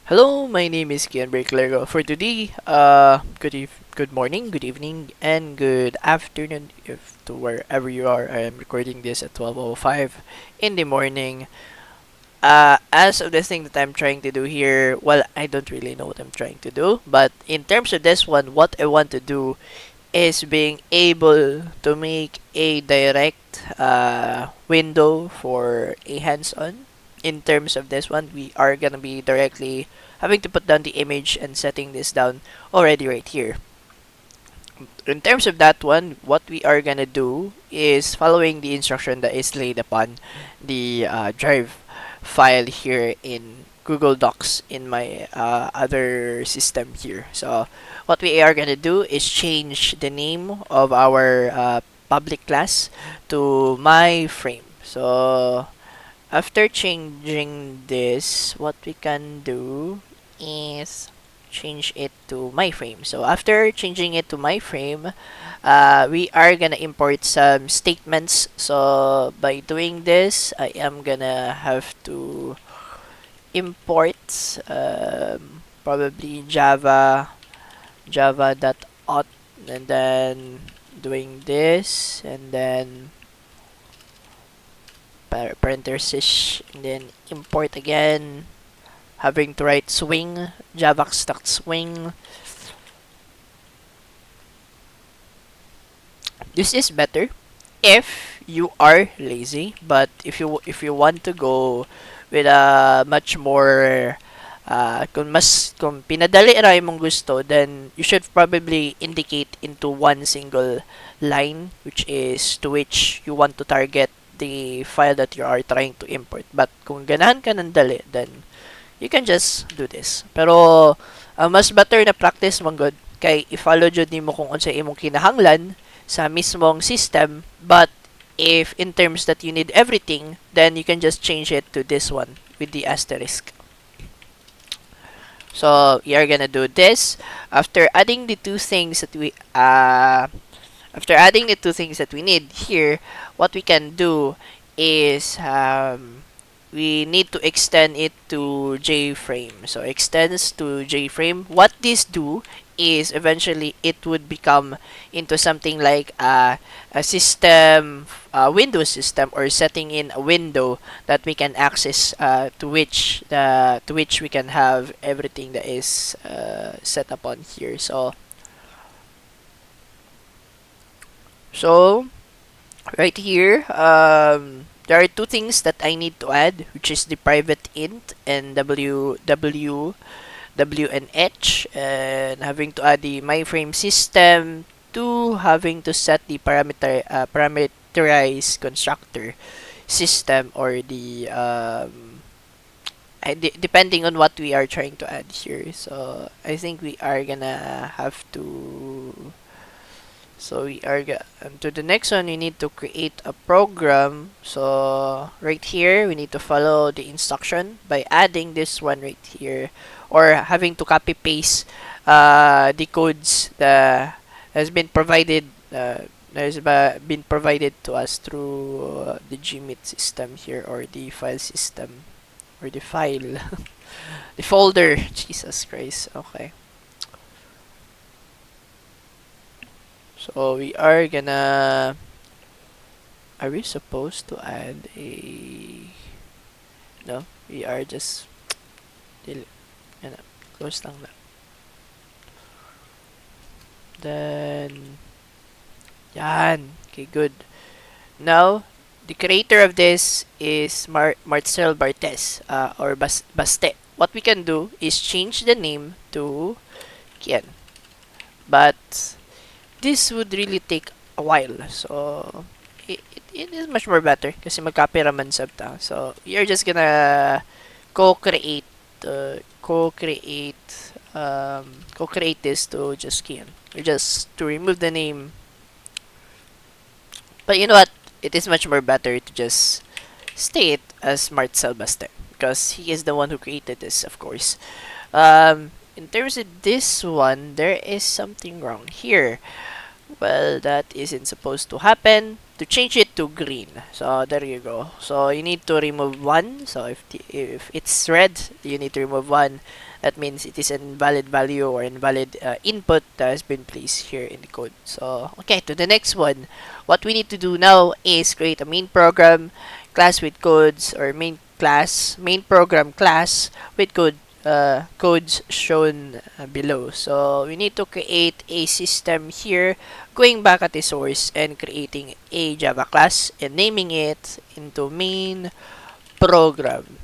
Hello, my name is Kian Breaklergo. For today, good morning, good evening, and good afternoon if to wherever you are. I am recording this at 12:05 in the morning. As of this thing that I'm trying to do here, well, I don't really know what I'm trying to do, but in terms of this one, what I want to do is being able to make a direct window for a hands-on. In terms of this one, we are gonna be directly having to put down the image and setting this down already right here. In terms of that one, what we are gonna do is following the instruction that is laid upon the drive file here in Google Docs in my other system here. So what we are gonna do is change the name of our public class to my frame. So after changing this, what we can do is change it to my frame. So after changing it to my frame, we are gonna import some statements. So by doing this, I am gonna have to import probably java.auth, and then doing this, and then parenthesis, and then import again, having to write swing, javax.swing. This is better if you are lazy, but if you want to go with a much more kung pinadali ra mong gusto, then you should probably indicate into one single line, which is to which you want to target the file that you are trying to import. But kung ganahan ka ng dali, then you can just do this. Pero mas better na practice mong good kay i-follow jud nimo kung unsa imong kinahanglan sa mismong system. But if in terms that you need everything, then you can just change it to this one with the asterisk. So we are gonna do this after adding the two things that we need here. What we can do is we need to extend it to JFrame. So extends to JFrame. What this do is eventually it would become into something like a system, a Windows system, or setting in a window that we can access to which we can have everything that is set up on here. So right here, there are two things that I need to add, which is the private int and WNH, and having to add the myFrame system to having to set the parameterized constructor system, or the depending on what we are trying to add here. So I think we are gonna have to. So we are to the next one, we need to create a program. So right here, we need to follow the instruction by adding this one right here, or having to copy paste the codes that has been provided to us through the Gmeet system here, or the file system, or the file, the folder. Jesus Christ. Okay. So we are gonna. Are we supposed to add a? No, we are just. Yan na, close lang na. Then, yan. Okay, good. Now, the creator of this is Marcel Bartes, or Baste. What we can do is change the name to Kian. But this would really take a while. So it is much more better kasi mag-copy raman sab ta. So we are just gonna co-create this to just Kian. Or just to remove the name. But you know what? It is much more better to just stay it as Smart Selbaster, because he is the one who created this, of course. In terms of this one, there is something wrong here. Well, that isn't supposed to happen. to change it to green. So there you go. So you need to remove one. So if it's red, you need to remove one. That means it is an invalid value or invalid input that has been placed here in the code. So okay, to the next one. What we need to do now is create a main program class with codes, or main program class with codes shown below. So we need to create a system here, going back at the source and creating a Java class and naming it into main program.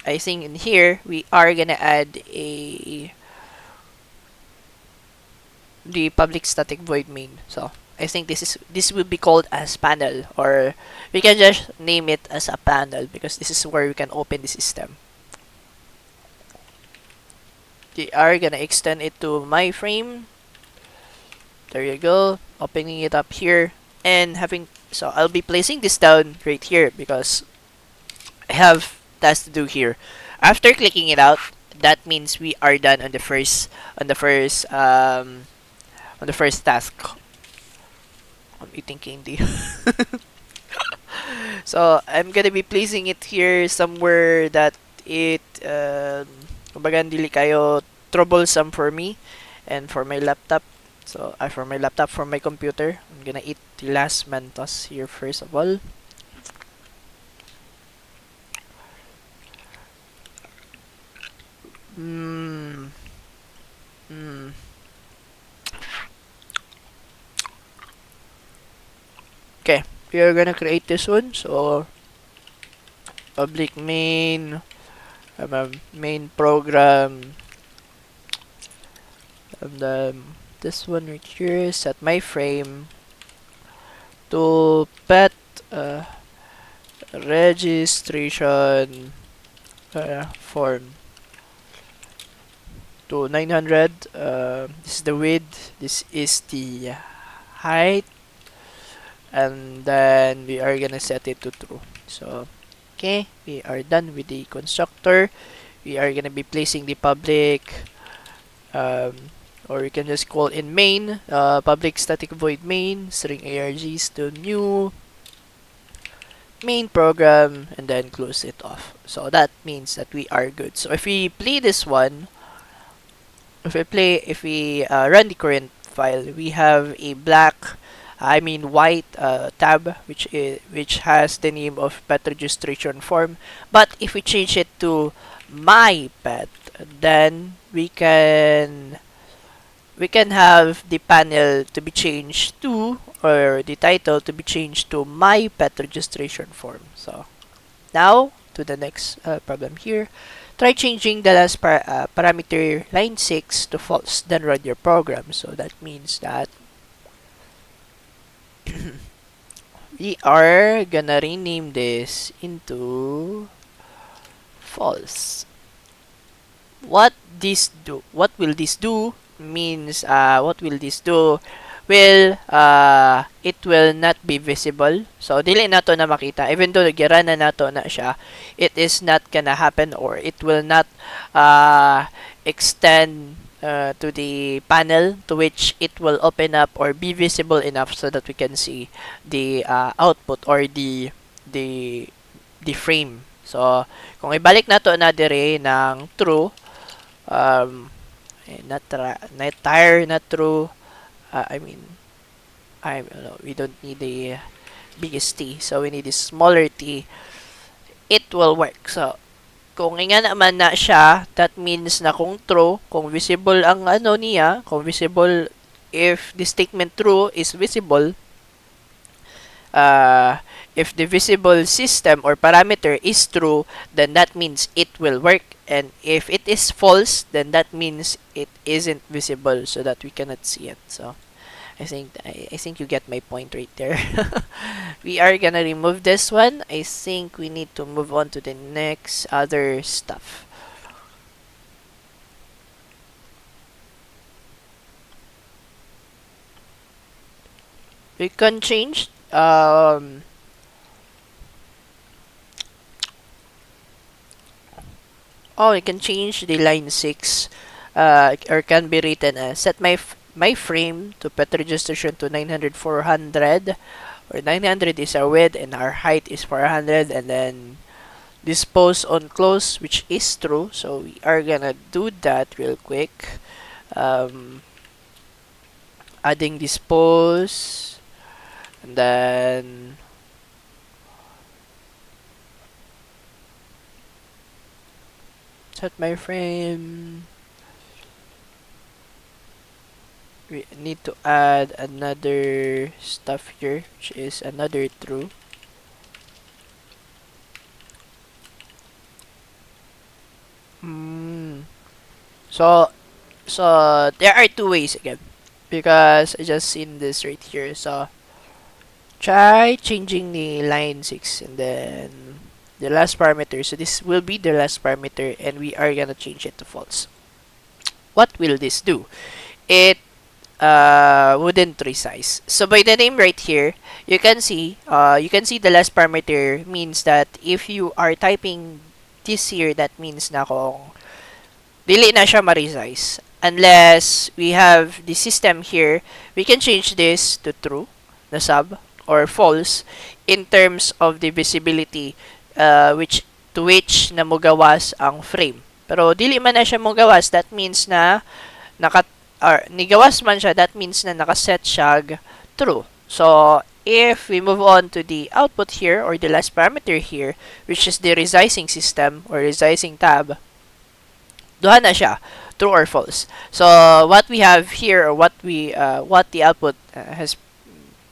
I think in here we are gonna add the public static void main. So I think this will be called as panel, or we can just name it as a panel because this is where we can open the system. We are gonna extend it to my frame. There you go. Opening it up here and so I'll be placing this down right here because I have tasks to do here. After clicking it out, that means we are done on the first task. I'm eating candy. So I'm gonna be placing it here somewhere that it kumbaga hindi kayo troublesome for me and for my laptop. So for my laptop, for my computer, I'm gonna eat the last Mentos here first of all. Mm. Mm. Okay, we are gonna create this one. So public main, main program, and this one right here, set my frame to pet registration form to 900. This is the width, this is the height, and then we are gonna set it to true. So okay, we are done with the constructor. We are gonna be placing the public or you can just call in main public static void main string args to new main program and then close it off. So that means that we are good. So if we play this one, if we run the current file, we have a white tab which has the name of pet registration form. But if we change it to my pet, then we can have the panel to be changed to, or the title to be changed to my pet registration form. So now to the next problem here. Try changing the last parameter line 6 to false, then run your program. So that means that we are gonna rename this into false. What will this do means it will not be visible. So dili nato na makita, even though gira na nato na siya, it is not gonna happen, or it will not extend to the panel to which it will open up or be visible enough so that we can see the output or the frame. So kung ibalik nato na dire ng true, not tire, not true. We don't need the biggest T, so we need a smaller T. It will work. So kung nga naman na siya, that means na kung true, kung visible ang niya, kung visible, if the statement true is visible, if the visible system or parameter is true, then that means it will work. And if it is false, then that means it isn't visible, so that we cannot see it. So I think you get my point right there. We are gonna remove this one. I think we need to move on to the next other stuff. We can change we can change the line 6 or can be written as set my frame to pet registration to 900 400 or 900 is our width and our height is 400, and then dispose on close, which is true. So we are gonna do that real quick. Um, Adding dispose, and then set my frame. We need to add another stuff here, which is another true. Mm. So there are two ways again, because I just seen this right here. So try changing the line 6 and then the last parameter. So this will be the last parameter, and we are gonna change it to false. What will this do? It wouldn't resize. So by the name right here, you can see the last parameter means that if you are typing this here, that means na kung dili na siya ma-resize. Unless we have the system here, we can change this to true, the sub, or false in terms of the visibility, which to which na mugawas ang frame. Pero dili man na siya mugawas, that means na naka or nigawas man siya, that means na nakaset siya true. So if we move on to the output here, or the last parameter here, which is the resizing system or resizing tab, duha na siya, true or false. So what we have here, or what the output has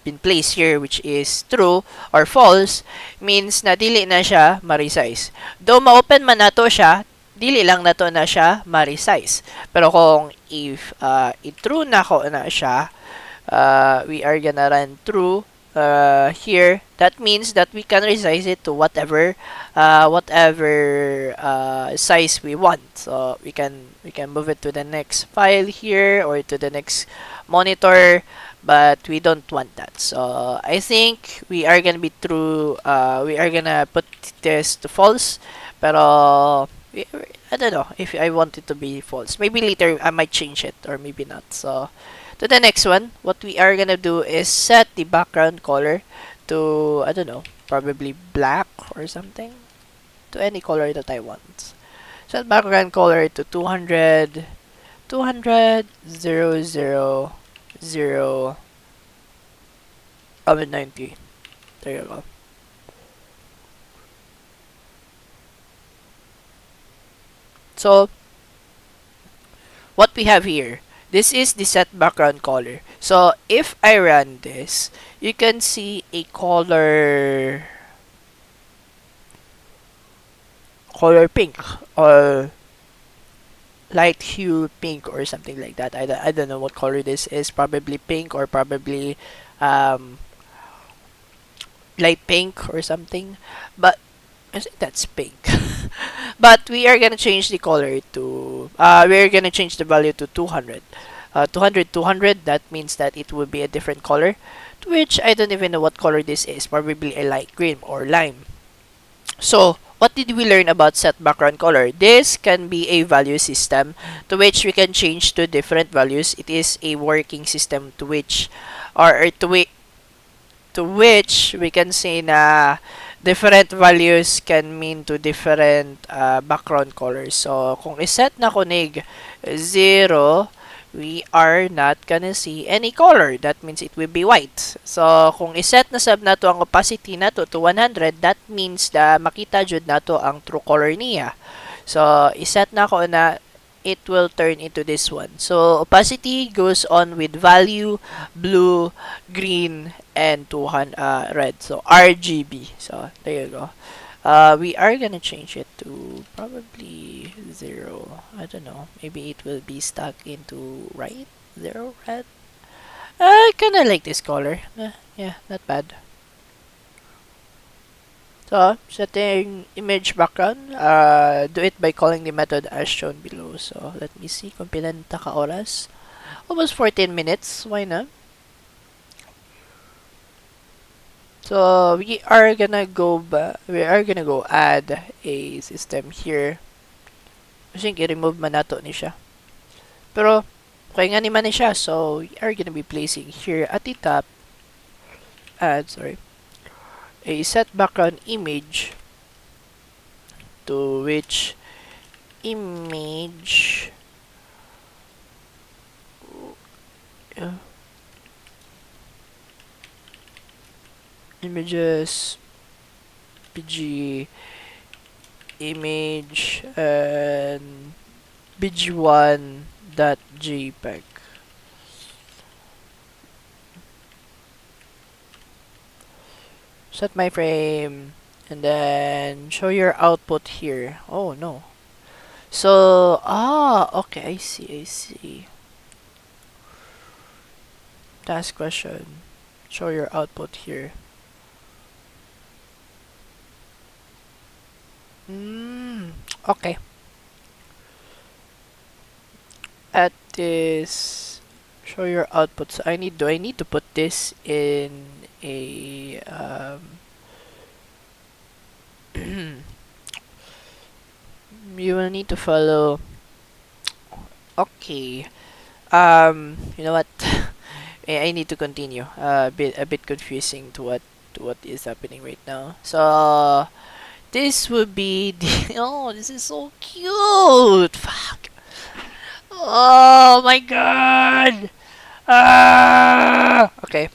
been placed here, which is true or false, means na dili na siya ma-resize. Though ma-open man nato siya, dili lang nato na siya ma-resize. Pero kung if i-true na ko na siya, we are gonna run true here. That means that we can resize it to whatever size we want. So we can move it to the next file here, or to the next monitor, but we don't want that. So I think we are gonna be true. We are gonna put this to false, pero I don't know if I want it to be false. Maybe later I might change it, or maybe not. So to the next one, what we are gonna do is set the background color to, I don't know, probably black or something, to any color that I want. Set background color to 200, 200, 0, 0, 0, 90. There you go. So what we have here, this is the set background color. So if I run this, you can see a color pink, or light hue pink, or something like that. I don't know what color this is. Probably pink, or probably um, light pink or something. But I think that's pink. But we are gonna change the color to, we're gonna change the value to 200. 200, 200, that means that it will be a different color, to which I don't even know what color this is. Probably a light green or lime. So what did we learn about set background color? This can be a value system to which we can change to different values. It is a working system to which, or to which we can say na different values can mean to different background colors. So kung iset na kunig 0, we are not gonna see any color. That means it will be white. So kung iset na sab nato ang opacity nato to 100, that means da makita jud nato ang true color niya. So iset na ko na, it will turn into this one. So opacity goes on with value, blue, green, and 200 red. So RGB. So there you go. We are gonna change it to probably 0. I don't know. Maybe it will be stuck into right. 0 red. I kinda like this color. Yeah, not bad. So, setting image background, do it by calling the method as shown below. So, let me see kung pilan ta ka oras. Almost 14 minutes. Why not? So, we are gonna go add a system here. I think i-remove man nato ni siya. Pero, kaya nga ni man ni siya. So, we are gonna be placing here at the top add, sorry, a set background image to which image uh, images pg image and bg1 dot jpeg. Set my frame and then show your output here. Oh no. So, okay, I see. Task question. Show your output here. Okay. At this, show your output. So do I need to put this in a, you will need to follow, okay. You know what? I need to continue. A bit confusing to what is happening right now. So this would be the oh, this is so cute. Fuck. Oh my god. Okay.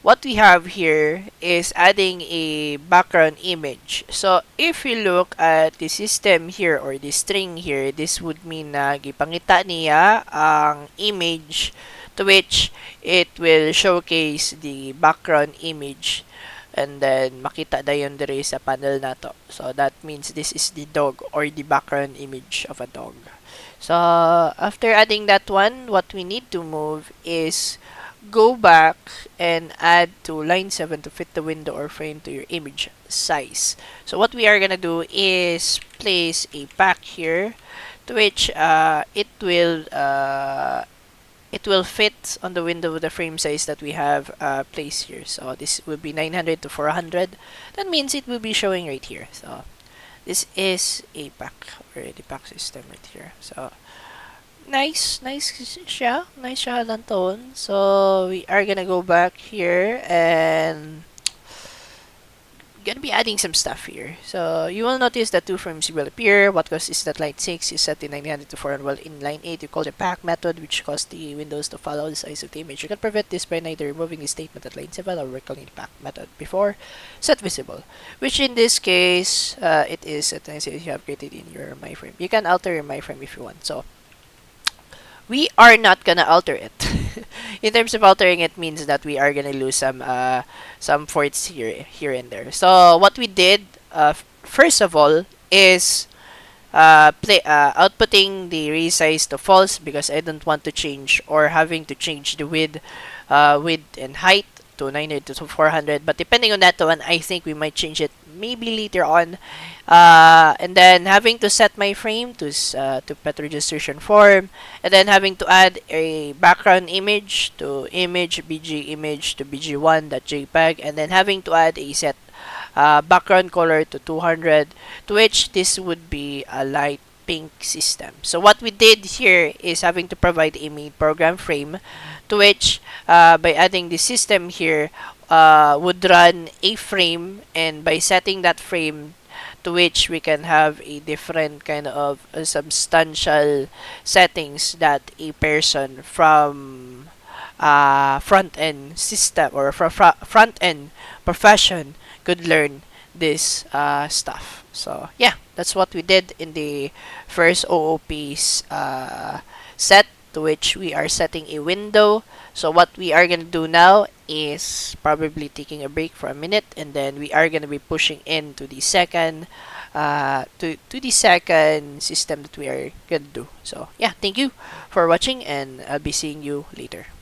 What we have here is adding a background image. So, if you look at the system here or the string here, this would mean na gipangita niya ang image to which it will showcase the background image and then makita dayon dire sa panel nato. So, that means this is the dog or the background image of a dog. So, after adding that one, what we need to move is go back and add to line 7 to fit the window or frame to your image size. So what we are gonna do is place a pack here to which it will fit on the window with the frame size that we have placed here. So this will be 900 to 400. That means it will be showing right here. So this is a pack or the pack system right here. So nice siya lang tone. So we are gonna go back here and gonna be adding some stuff here. So you will notice that two frames will appear. What goes is that line 6 is set to 900 to 400, while in line 8 you call the pack method, which causes the windows to follow the size of the image. You can prevent this by neither removing the statement at line 7 or recalling the pack method before set visible, which in this case it is at line 6 you have created in your myframe. You can alter your myframe if you want. So we are not gonna alter it. In terms of altering it means that we are gonna lose some forts here and there. So what we did first of all is outputting the resize to false because I don't want to change or having to change the width and height to 900 to 400. But depending on that one, I think we might change it maybe later on. And then having to set my frame to pet registration form, and then having to add a background image to image bg image to bg1.jpg, and then having to add a set background color to 200, to which this would be a light pink system. So what we did here is having to provide a main program frame to which by adding the system here would run a frame, and by setting that frame to which we can have a different kind of substantial settings that a person from front end system or front end profession could learn this stuff. So yeah, that's what we did in the first OOP's set, to which we are setting a window. So what we are gonna do now is probably taking a break for a minute, and then we are gonna be pushing into the second to the second system that we are gonna do. So yeah, thank you for watching, and I'll be seeing you later.